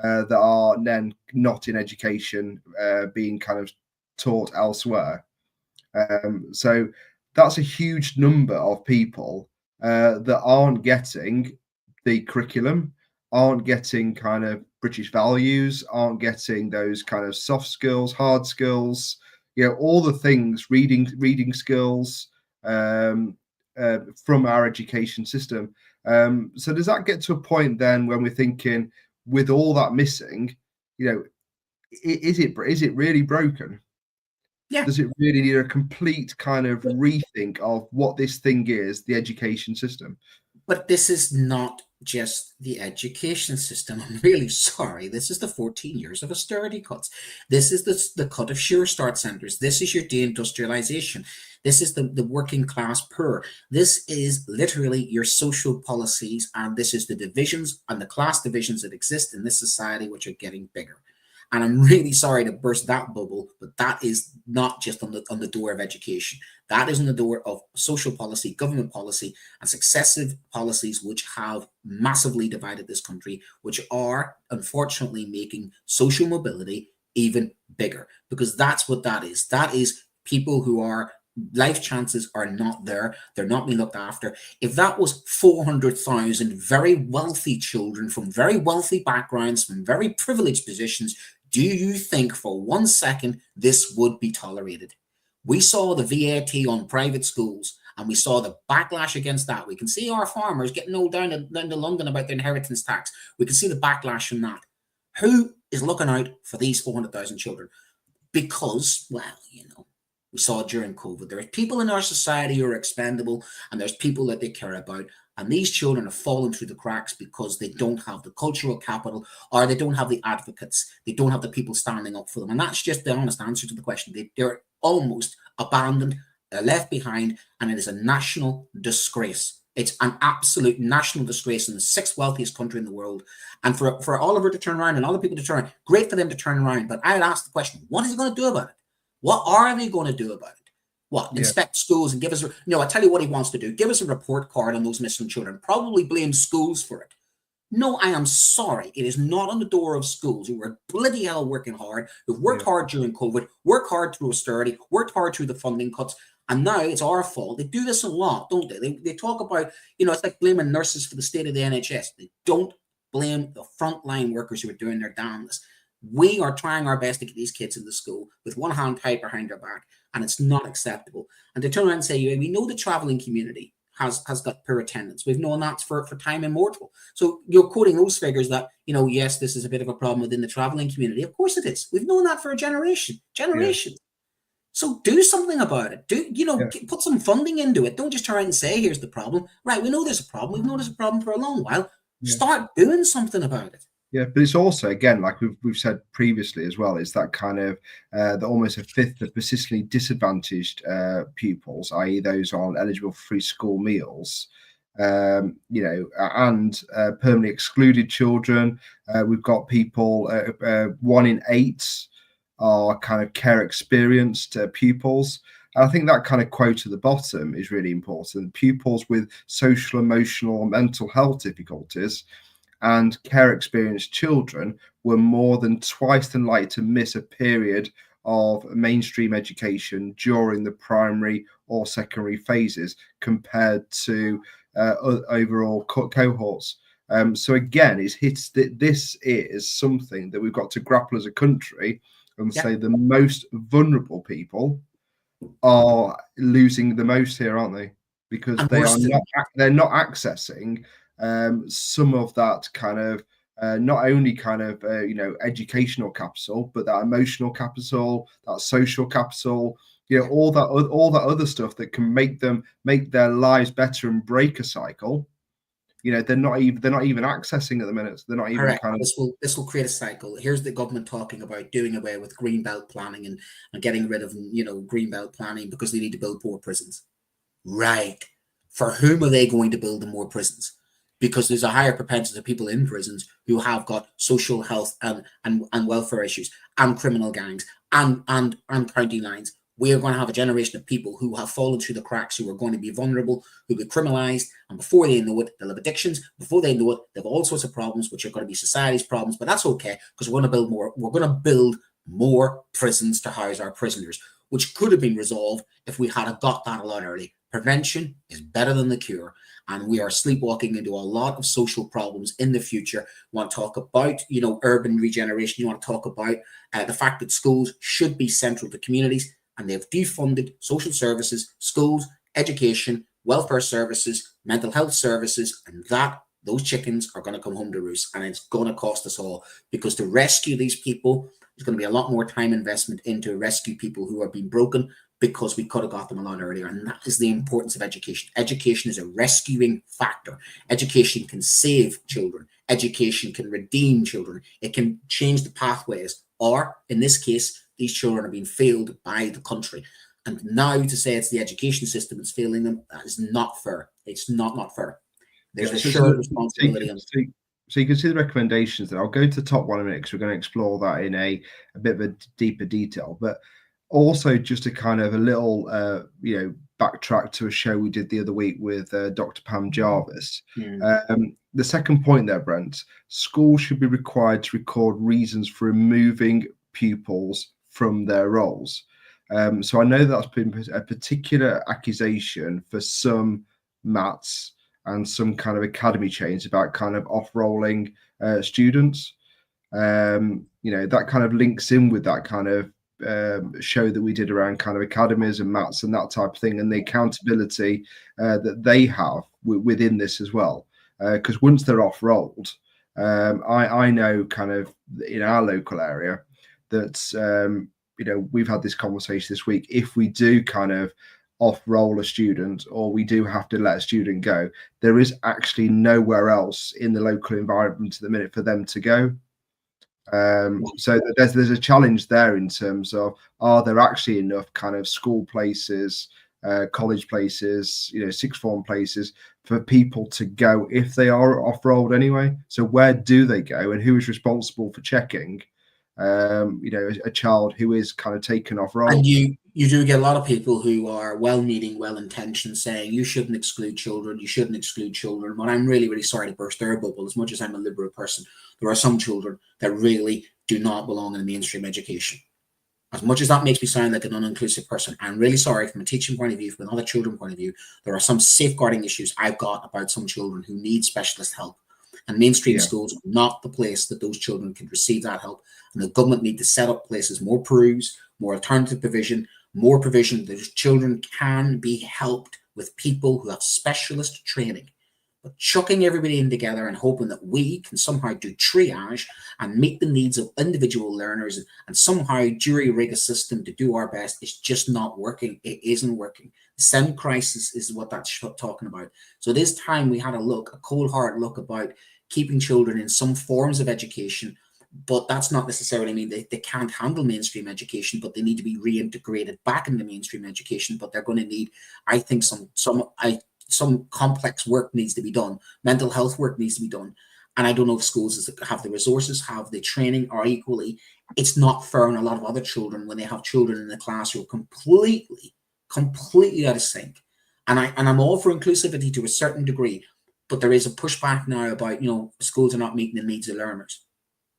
that are then not in education, being kind of taught elsewhere. So that's a huge number of people that aren't getting the curriculum, aren't getting kind of British values, aren't getting those kind of soft skills, hard skills, all the things, reading skills from our education system. So does that get to a point then when we're thinking, with all that missing, is it really broken? Yeah. Does it really need a complete kind of rethink of what this thing is, the education system? But this is not just the education system. I'm really sorry. This is the 14 years of austerity cuts. This is the cut of Sure Start centres. This is your deindustrialisation. This is the working class poor. This is literally your social policies, and this is the divisions and the class divisions that exist in this society, which are getting bigger. And I'm really sorry to burst that bubble, but that is not just on the door of education. That is on the door of social policy, government policy, and successive policies which have massively divided this country, which are unfortunately making social mobility even bigger, because that's what that is. That is people who are life chances are not there. They're not being looked after. If that was 400,000 very wealthy children from very wealthy backgrounds, from very privileged positions, do you think for 1 second this would be tolerated? We saw the VAT on private schools, and we saw the backlash against that. We can see our farmers getting all down to London about the inheritance tax. We can see the backlash from that. Who is looking out for these 400,000 children? Because, well, we saw it during COVID. There are people in our society who are expendable, and there's people that they care about. And these children have fallen through the cracks because they don't have the cultural capital, or they don't have the advocates. They don't have the people standing up for them. And that's just the honest answer to the question. They're almost abandoned, they're left behind, and it is a national disgrace. It's an absolute national disgrace in the 6th wealthiest country in the world. And for Oliver to turn around and other people to turn around, great for them to turn around. But I'd ask the question, what is he going to do about it? What are they going to do about it? What, inspect schools and give us, I tell you what he wants to do. Give us a report card on those missing children. Probably blame schools for it. No, I am sorry. It is not on the door of schools who are bloody hell working hard, who've worked hard during COVID, worked hard through austerity, worked hard through the funding cuts. And now it's our fault. They do this a lot, don't they? They talk about, it's like blaming nurses for the state of the NHS. They don't blame the frontline workers who are doing their damnedest. We are trying our best to get these kids into school with one hand tied behind their back, and it's not acceptable. And to turn around and say, we know the travelling community has got poor attendance. We've known that for time immemorial. So you're quoting those figures that, yes, this is a bit of a problem within the travelling community. Of course it is. We've known that for a generations. Yeah. So do something about it. Put some funding into it. Don't just try and say, here's the problem. Right, we know there's a problem. We've known there's a problem for a long while. Yeah. Start doing something about it. Yeah, but it's also, again, like we've said previously as well, is that kind of the almost a fifth of persistently disadvantaged pupils, i.e. those on eligible for free school meals, and permanently excluded children. We've got people, 1 in 8 are kind of care experienced pupils. And I think that kind of quote at the bottom is really important. Pupils with social, emotional, and mental health difficulties and care experienced children were more than twice than likely to miss a period of mainstream education during the primary or secondary phases compared to overall cohorts. So again, this is something that we've got to grapple as a country and say the most vulnerable people are losing the most here, aren't they? Because they're not accessing some of that kind of not only kind of educational capital, but that emotional capital, that social capital, all that other stuff that can make their lives better and break a cycle. They're not even accessing at the minute. They're not even kind of. This will create a cycle. Here's the government talking about doing away with green belt planning and getting rid of green belt planning because they need to build more prisons. Right. For whom are they going to build more prisons? Because there's a higher propensity of people in prisons who have got social health and welfare issues and criminal gangs and county lines. We are going to have a generation of people who have fallen through the cracks, who are going to be vulnerable, who will be criminalized, and before they know it, they'll have addictions. Before they know it, they have all sorts of problems, which are going to be society's problems. But that's okay, because we're going to build more. We're going to build more prisons to house our prisoners, which could have been resolved if we had got that a lot early. Prevention is better than the cure, and we are sleepwalking into a lot of social problems in the future. You want to talk about, urban regeneration. You want to talk about the fact that schools should be central to communities, and they've defunded social services, schools, education, welfare services, mental health services, and those chickens are going to come home to roost, and it's going to cost us all, because to rescue these people, there's going to be a lot more time investment into rescue people who are being broken, because we could have got them a lot earlier. And that is the importance of education. Education is a rescuing factor. Education can save children. Education can redeem children. It can change the pathways. Or, in this case, these children are being failed by the country. And now to say it's the education system that's failing them, that is not fair. It's not fair. There's a shared responsibility. So you can see the recommendations there. I'll go to the top one in a minute because we're going to explore that in a bit of a deeper detail. But also just a kind of a little, backtrack to a show we did the other week with Dr. Pam Jarvis. The second point there, Brent, schools should be required to record reasons for removing pupils from their roles. So I know that's been a particular accusation for some maths and some kind of academy chains about kind of off-rolling students. That kind of links in with that kind of show that we did around kind of academies and maths and that type of thing, and the accountability that they have within this as well. Because once they're off-rolled, I know kind of in our local area that, we've had this conversation this week. If we do kind of off-roll a student or we do have to let a student go, there is actually nowhere else in the local environment at the minute for them to go. So there's a challenge there in terms of, are there actually enough kind of school places, college places, sixth form places for people to go if they are off-rolled anyway? So where do they go, and who is responsible for checking a child who is kind of taken off roll? And you do get a lot of people who are well-meaning, well-intentioned, saying you shouldn't exclude children, you shouldn't exclude children. But I'm really, really sorry to burst their bubble. As much as I'm a liberal person, there are some children that really do not belong in mainstream education. As much as that makes me sound like an uninclusive person, I'm really sorry from a teaching point of view, from another children point of view. There are some safeguarding issues I've got about some children who need specialist help. And mainstream schools are not the place that those children can receive that help. And the government need to set up places, more PRUs, more alternative provision, more provision that children can be helped with people who have specialist training. But chucking everybody in together and hoping that we can somehow do triage and meet the needs of individual learners and somehow jury-rig a system to do our best is just not working. It isn't working. The STEM crisis is what that's talking about. So it is time we had a cold hard look about keeping children in some forms of education, but that's not necessarily mean they can't handle mainstream education, but they need to be reintegrated back into mainstream education. But they're going to need, I think, some complex work needs to be done. Mental health work needs to be done. And I don't know if schools have the resources, have the training, or equally, it's not fair on a lot of other children when they have children in the class who are completely out of sync. And I'm all for inclusivity to a certain degree, but there is a pushback now about, schools are not meeting the needs of learners.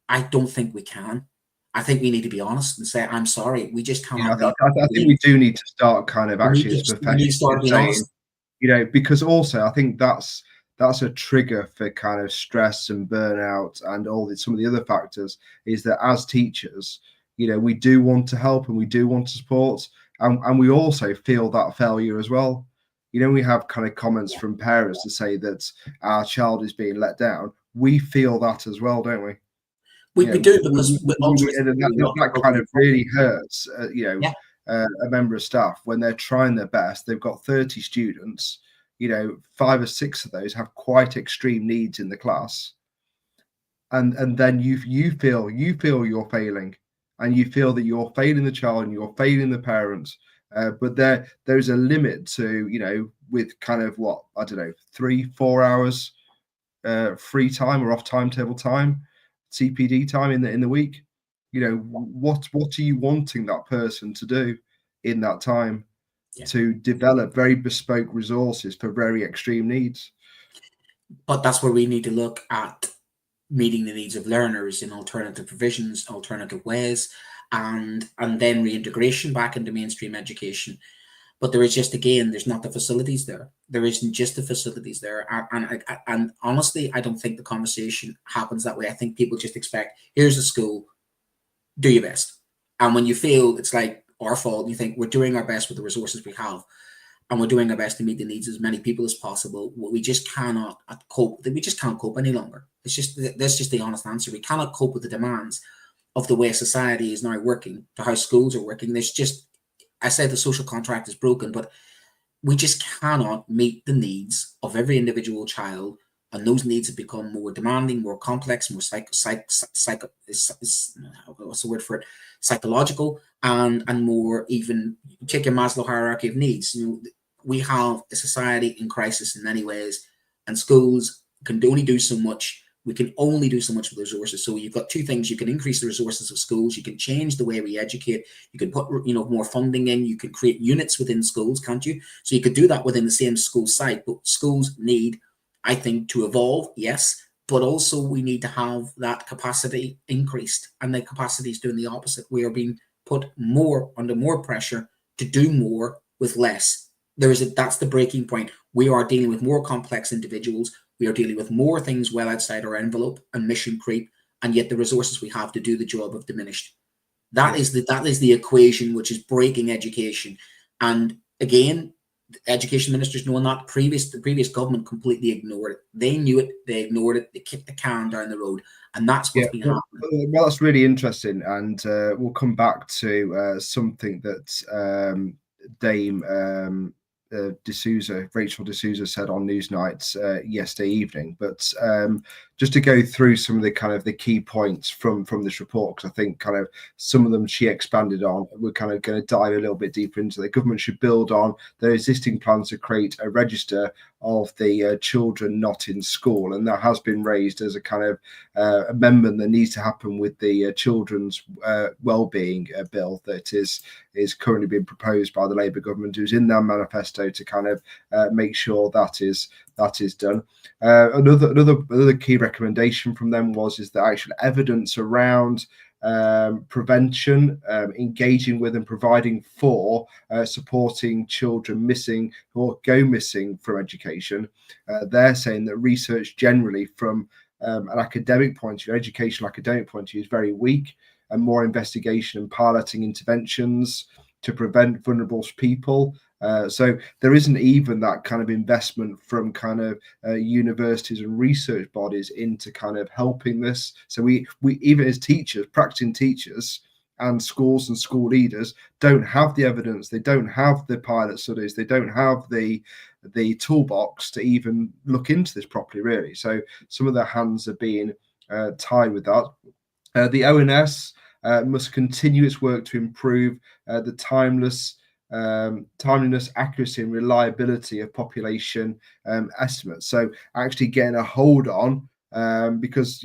I don't think we can. I think we need to be honest and say, I'm sorry, we just cannot. I think we do need to start kind of actually as professionals saying, because also I think that's a trigger for kind of stress and burnout and some of the other factors, is that as teachers, we do want to help and we do want to support, and we also feel that failure as well. We have kind of comments from parents to say that our child is being let down. We feel that as well, don't we? We do, because that kind of really hurts. A member of staff when they're trying their best. They've got 30 students. 5 or 6 of those have quite extreme needs in the class, and then you feel you're failing, and you feel that you're failing the child and you're failing the parents. But there's a limit to with kind of 3-4 hours free time or off timetable time, CPD time in the week. What are you wanting that person to do in that time? To develop very bespoke resources for very extreme needs. But that's where we need to look at meeting the needs of learners in alternative provisions, alternative ways, and then reintegration back into mainstream education. But there is just, again, there's not the facilities there. There isn't just the facilities there. And honestly, I don't think the conversation happens that way. I think people just expect, here's a school, do your best. And when you feel it's like our fault, you think we're doing our best with the resources we have, and we're doing our best to meet the needs of as many people as possible. We just cannot cope. We just can't cope any longer. That's just the honest answer. We cannot cope with the demands of the way society is now working, to how schools are working. I said the social contract is broken, but we just cannot meet the needs of every individual child. And those needs have become more demanding, more complex, more psychological, and more even, check your Maslow hierarchy of needs. We have a society in crisis in many ways, and schools can only do so much We can only do so much with the resources. So you've got two things. You can increase the resources of schools. You can change the way we educate. You can put, more funding in. You can create units within schools, can't you? So you could do that within the same school site. But schools need, I think, to evolve, yes, but also we need to have that capacity increased. And the capacity is doing the opposite. We are being put under more pressure to do more with less. That's the breaking point. We are dealing with more complex individuals. We are dealing with more things well outside our envelope and mission creep, and yet the resources we have to do the job have diminished. That is the equation which is breaking education. And again, education ministers knowing that the previous government completely ignored it. They knew it, they ignored it, they kicked the can down the road, and that's what's been happening. Well, that's really interesting, and we'll come back to something that Dame Rachel D'Souza said on Newsnight yesterday evening. But just to go through some of the key points from this report, because I think some of them she expanded on. We're going to dive a little bit deeper into. The government should build on their existing plans to create a register of the children not in school, and that has been raised as a amendment that needs to happen with the children's wellbeing bill that is currently being proposed by the Labour government, who's in their manifesto to make sure that is done. Another key recommendation from them is the actual evidence around prevention, engaging with and providing for supporting children missing or go missing from education. They're saying that research generally from an academic point of view, educational academic point of view, is very weak, and more investigation and piloting interventions to prevent vulnerable people. So there isn't even that investment from universities and research bodies into helping this. So we even as teachers, practicing teachers, and schools and school leaders don't have the evidence. They don't have the pilot studies. They don't have the toolbox to even look into this properly, really. So some of their hands are being tied with that. The ONS must continue its work to improve the timeliness, accuracy, and reliability of population estimates. So actually getting a hold on, because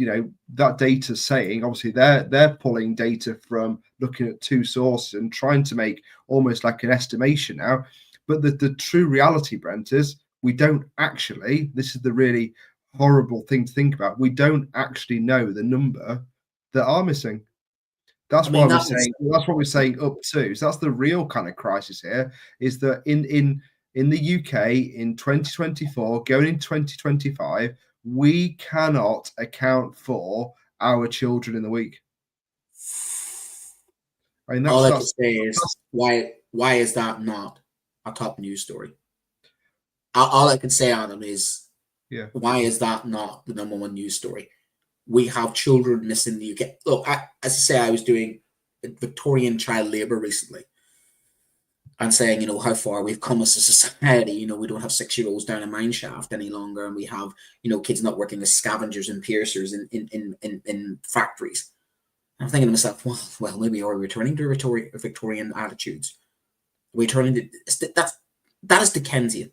that data is saying, obviously they're pulling data from looking at two sources and trying to make almost like an estimation now. But the true reality, Brent, is we don't actually. This is the really horrible thing to think about. We don't actually know the number that are missing. That's why we're saying. That's what we're saying up to. So that's the real crisis here. Is that in the UK in 2024, going in 2025, we cannot account for our children in the week. I mean, all I can say is why is that not a top news story? All I can say, Adam, is why is that not the number one news story? We have children missing in the UK. Look, as I say, I was doing Victorian child labour recently and saying, how far we've come as a society. We don't have 6-year-olds down a mine shaft any longer, and we have, kids not working as scavengers and piercers in factories. And I'm thinking to myself, well, maybe are we returning to Victorian attitudes? Are we turning to that is Dickensian.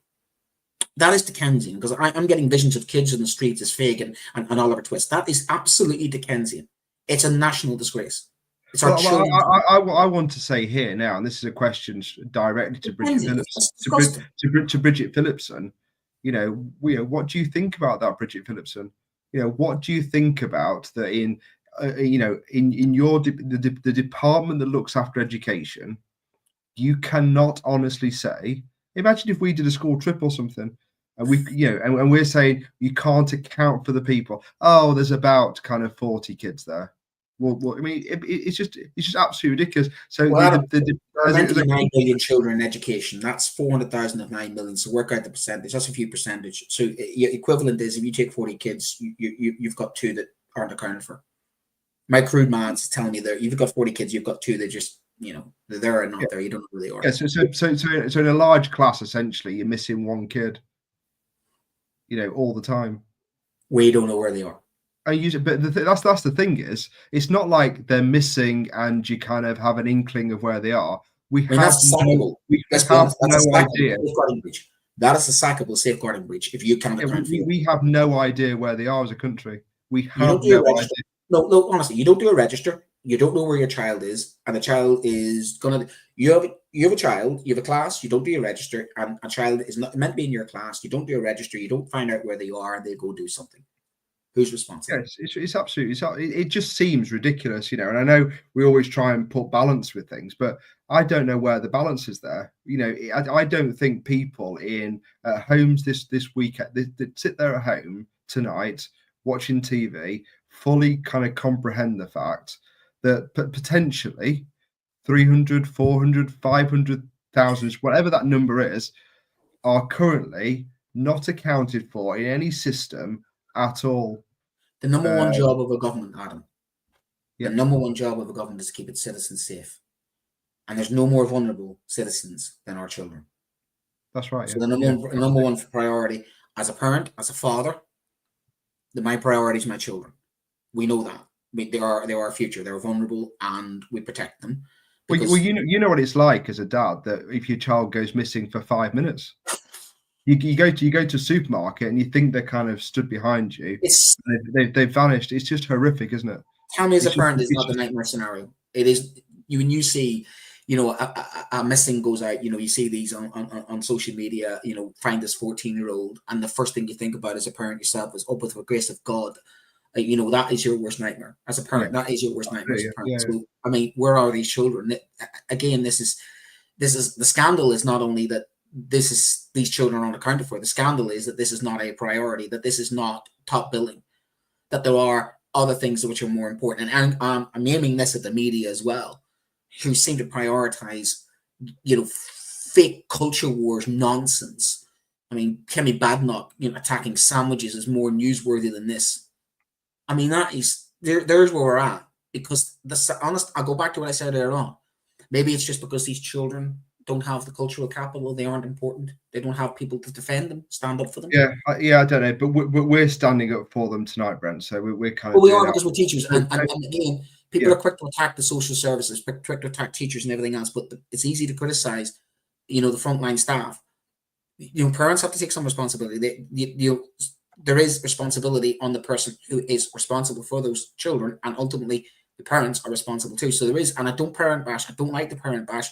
That is Dickensian, because I'm getting visions of kids in the streets as Fig and Oliver Twist. That is absolutely Dickensian. It's a national disgrace. It's our children. I want to say here now, and this is a question directly to Bridget Phillipson. To Bridget Phillipson, what do you think about that, Bridget Phillipson? What do you think about that in your the department that looks after education? You cannot honestly say. Imagine if we did a school trip or something, and and we're saying you can't account for the people. Oh, there's about 40 kids there. Well, I mean, it's just absolutely ridiculous. So there's 9 million children in education. That's 400,000 of 9 million. So work out the percentage. That's a few percentage. So your equivalent is if you take 40 kids, you've got 2 that aren't accounted for. My crude maths is telling me that you've got 40 kids, you've got 2 that just they're there or not there. You don't know who they are. Yeah. So in a large class, essentially, you're missing 1 kid. All the time. We don't know where they are. But that's the thing is, it's not like they're missing and you have an inkling of where they are. We have no idea. That is a sackable safeguarding breach if you can't account for it. We have no idea where they are as a country. We You have don't do a no idea. register. No, honestly, you don't do a register. You don't know where your child is, and the child is gonna. You have a child. You have a class. You don't do a register, and a child is not meant to be in your class. You don't do a register. You don't find out where they are, and they go do something. Who's responsible? Yes, it's absolutely. It just seems ridiculous, you know. And I know we always try and put balance with things, but I don't know where the balance is there. You know, I don't think people in homes this weekend that sit there at home tonight watching TV fully kind of comprehend the fact that potentially 300, 400, 500,000, whatever that number is, are currently not accounted for in any system at all. The number one job of a government, Adam. Yeah. The number one job of a government is to keep its citizens safe. And there's no more vulnerable citizens than our children. That's right. So the number one priority as a parent, as a father, my priority is my children. We know that. They are our future. They're vulnerable, and we protect them. Well, you know what it's like as a dad, that if your child goes missing for 5 minutes, you go to a supermarket and you think they're kind of stood behind you. They've vanished. It's just horrific, isn't it? Tell me, as a parent, it's not the nightmare scenario. It is. When you see, you know, a missing goes out, you know, you see these on social media, you know, find this 14-year-old, and the first thing you think about as a parent yourself is, oh, with the grace of God, you know, that is your worst nightmare as a parent. Yeah. That is your worst nightmare as a parent. Yeah. So, I mean, where are these children? Again, this is the scandal is not only that these children are unaccounted for. The scandal is that this is not a priority, that this is not top billing, that there are other things which are more important. And I'm aiming this at the media as well, who seem to prioritize, you know, fake culture wars nonsense. I mean, Kemi Badenoch, you know, attacking sandwiches is more newsworthy than this. I mean, that is there's where we're at, because I'll go back to what I said earlier on. Maybe it's just because these children don't have the cultural capital. They aren't important. They don't have people to defend them, stand up for them. Yeah, I don't know, but we're standing up for them tonight, Brent. So we're kind of. Well, we are, because we're teachers, and again, people are quick to attack the social services, quick to attack teachers and everything else. But it's easy to criticize, you know, the frontline staff. You know, parents have to take some responsibility. There is responsibility on the person who is responsible for those children, and ultimately the parents are responsible too. So there is, and I don't parent bash. I don't like the parent bash.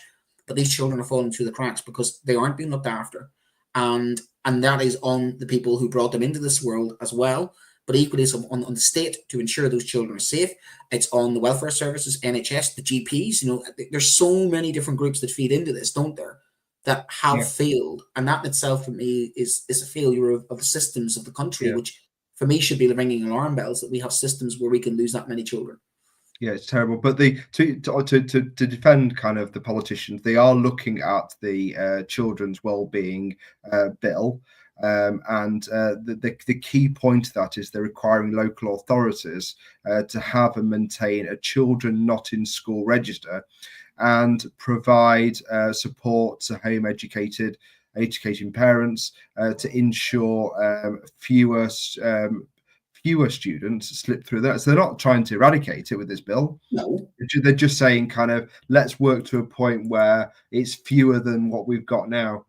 But these children are falling through the cracks because they aren't being looked after. And that is on the people who brought them into this world as well. But equally, it's on the state to ensure those children are safe. It's on the welfare services, NHS, the GPs. You know, there's so many different groups that feed into this, don't there, that have failed. And that in itself, for me, is a failure of the systems of the country, which for me should be ringing alarm bells, that we have systems where we can lose that many children. Yeah, it's terrible. But to defend kind of the politicians, they are looking at the children's well-being bill, and the key point to that is they're requiring local authorities to have and maintain a children not in school register, and provide support to home educating parents to ensure fewer students slip through that. So they're not trying to eradicate it with this bill. No. They're just saying kind of, let's work to a point where it's fewer than what we've got now.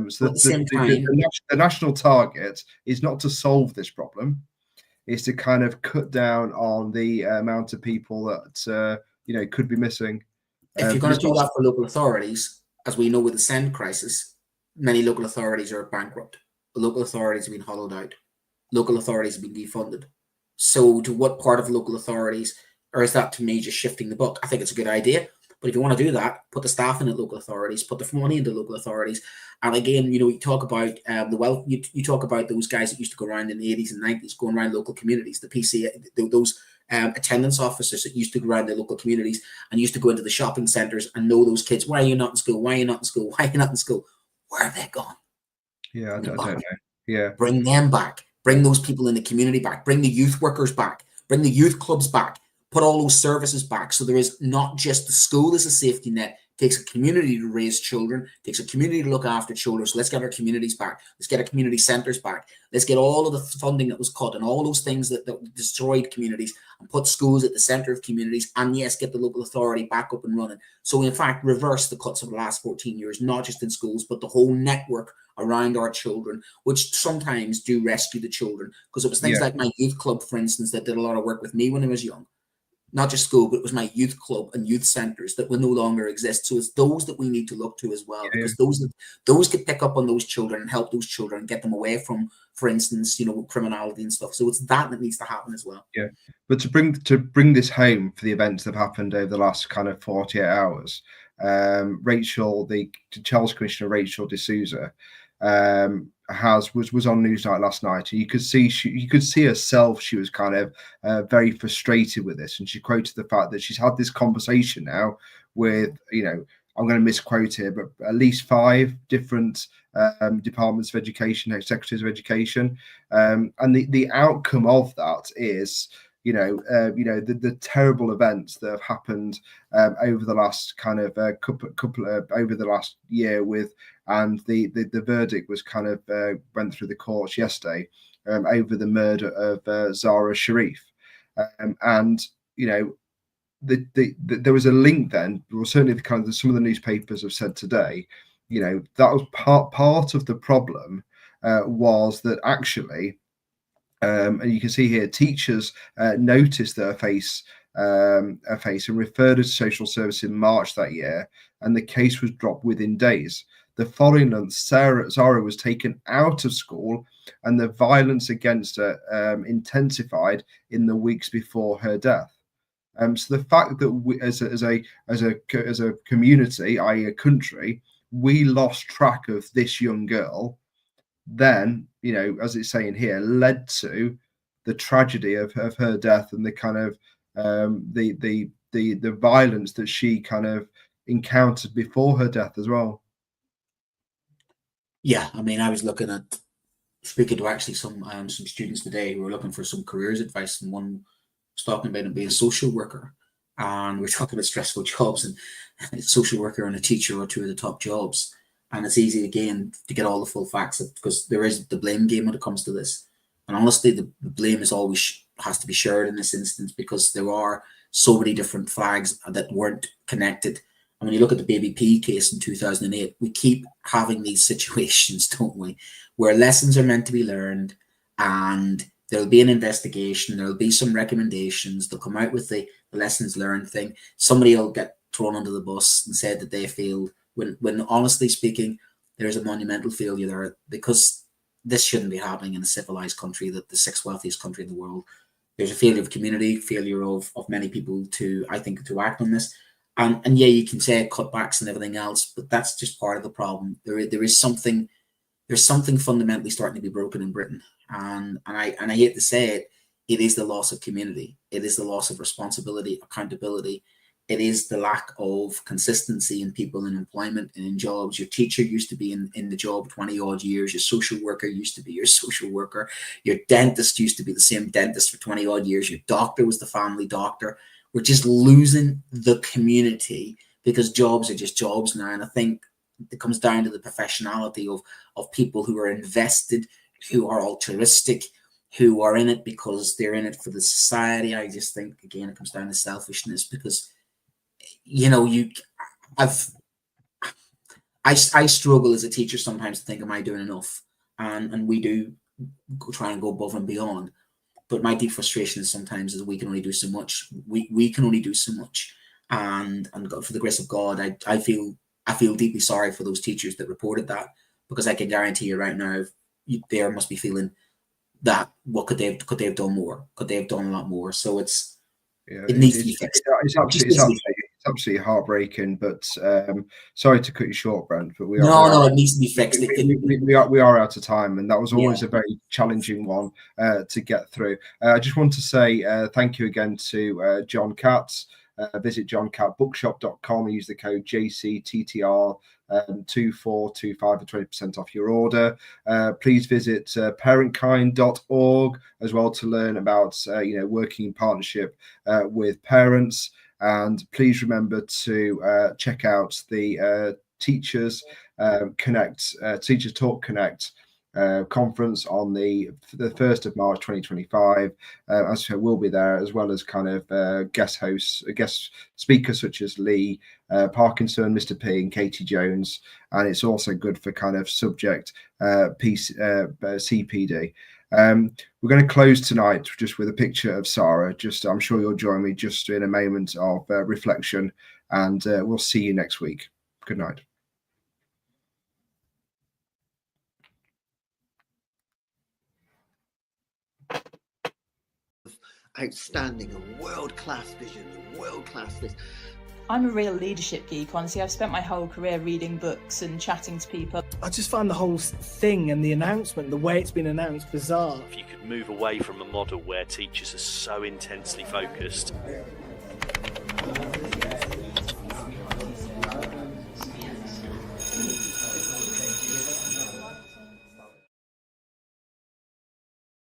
So the national target is not to solve this problem. It's to kind of cut down on the amount of people that, you know, could be missing. If you're going to do that for local authorities, as we know with the SEND crisis, many local authorities are bankrupt. Local authorities have been hollowed out. Local authorities have been defunded. So to what part of local authorities, or is that to me just shifting the buck? I think it's a good idea. But if you want to do that, put the staff in at local authorities, put the money into local authorities. And again, you know, you talk about you talk about those guys that used to go around in the 80s and 90s, going around local communities, the PC, those attendance officers that used to go around the local communities and used to go into the shopping centres and know those kids. Why are you not in school? Why are you not in school? Why are you not in school? Where have they gone? Yeah, I don't know. Yeah. Bring them back. Bring those people in the community back. Bring the youth workers back. Bring the youth clubs back. Put all those services back. So there is not just the school as a safety net, It takes a community to raise children. It takes a community to look after children. So let's get our communities back. Let's get our community centres back. Let's get all of the funding that was cut and all those things that destroyed communities and put schools at the centre of communities. And yes, get the local authority back up and running. So in fact, reverse the cuts of the last 14 years, not just in schools, but the whole network around our children, which sometimes do rescue the children. Because it was things like my youth club, for instance, that did a lot of work with me when I was young. Not just school, but it was my youth club and youth centres that will no longer exist. So it's those that we need to look to as well, because those could pick up on those children and help those children and get them away from, for instance, criminality and stuff. So it's that needs to happen as well. Yeah, but to bring this home for the events that have happened over the last kind of 48 hours, Rachel, the Chelsea Commissioner Rachel D'Souza, was on Newsnight last night, and you could see herself. She was kind of very frustrated with this, and she quoted the fact that she's had this conversation now with, I'm going to misquote here, but at least 5 different departments of education, secretaries of education, and the outcome of that is, the terrible events that have happened over the last kind of couple over the last year and the verdict was kind of went through the courts yesterday over the murder of Zara Sharif, and there was a link then. Well, certainly some of the newspapers have said today, that was part of the problem was that actually. And you can see here, teachers noticed her face and referred her to social service in March that year, and the case was dropped within days. The following month, Zara was taken out of school, and the violence against her intensified in the weeks before her death. So the fact that we, as a community, i.e., a country, we lost track of this young girl, then, as it's saying here, led to the tragedy of her death and the kind of the violence that she kind of encountered before her death as well. Yeah, I mean, I was speaking to actually some students today who were looking for some careers advice, and one was talking about him being a social worker, and we're talking about stressful jobs, and a social worker and a teacher are 2 of the top jobs. And it's easy, again, to get all the full facts because there is the blame game when it comes to this. And honestly, the blame has to be shared in this instance because there are so many different flags that weren't connected. And when you look at the Baby P case in 2008, we keep having these situations, don't we, where lessons are meant to be learned and there'll be an investigation, there'll be some recommendations, they'll come out with the lessons learned thing. Somebody will get thrown under the bus and said that they failed. When honestly speaking, there's a monumental failure there because this shouldn't be happening in a civilized country, that the 6th wealthiest country in the world. There's a failure of community, failure of many people to act on this. And yeah, you can say cutbacks and everything else, but that's just part of the problem. There's something fundamentally starting to be broken in Britain. And I hate to say it, it is the loss of community. It is the loss of responsibility, accountability. It is the lack of consistency in people in employment and in jobs. Your teacher used to be in the job 20 odd years. Your social worker used to be your social worker. Your dentist used to be the same dentist for 20 odd years. Your doctor was the family doctor. We're just losing the community because jobs are just jobs now. And I think it comes down to the professionality of people who are invested, who are altruistic, who are in it because they're in it for the society. I just think, again, it comes down to selfishness because I struggle as a teacher sometimes to think, am I doing enough? And we do try and go above and beyond. But my deep frustration is sometimes we can only do so much. We can only do so much. And God, for the grace of God, I feel deeply sorry for those teachers that reported that, because I can guarantee you right now, they must be feeling that what could they have done more? Could they have done a lot more? So it needs to be fixed. It's absolutely heartbreaking, but sorry to cut you short, Brent, but it needs to be fixed. We are out of time, and that was always a very challenging one to get through. I just want to say thank you again to John Katz. Visit johncatbookshop.com and use the code JCTTR 2425 for 20% off your order. Please visit parentkind.org as well to learn about working in partnership with parents. And please remember to check out the Teachers Connect, Teachers Talk Connect conference on the 1st of March 2025. As I said, we'll be there, as well as kind of guest hosts, guest speakers such as Lee Parkinson, Mr. P, and Katie Jones. And it's also good for kind of subject CPD. We're going to close tonight just with a picture of Sarah. Just, I'm sure you'll join me just in a moment of reflection, and we'll see you next week. Good night. Outstanding and world-class vision and world-class this. I'm a real leadership geek, honestly. I've spent my whole career reading books and chatting to people. I just find the whole thing and the announcement, the way it's been announced, bizarre. If you could move away from a model where teachers are so intensely focused.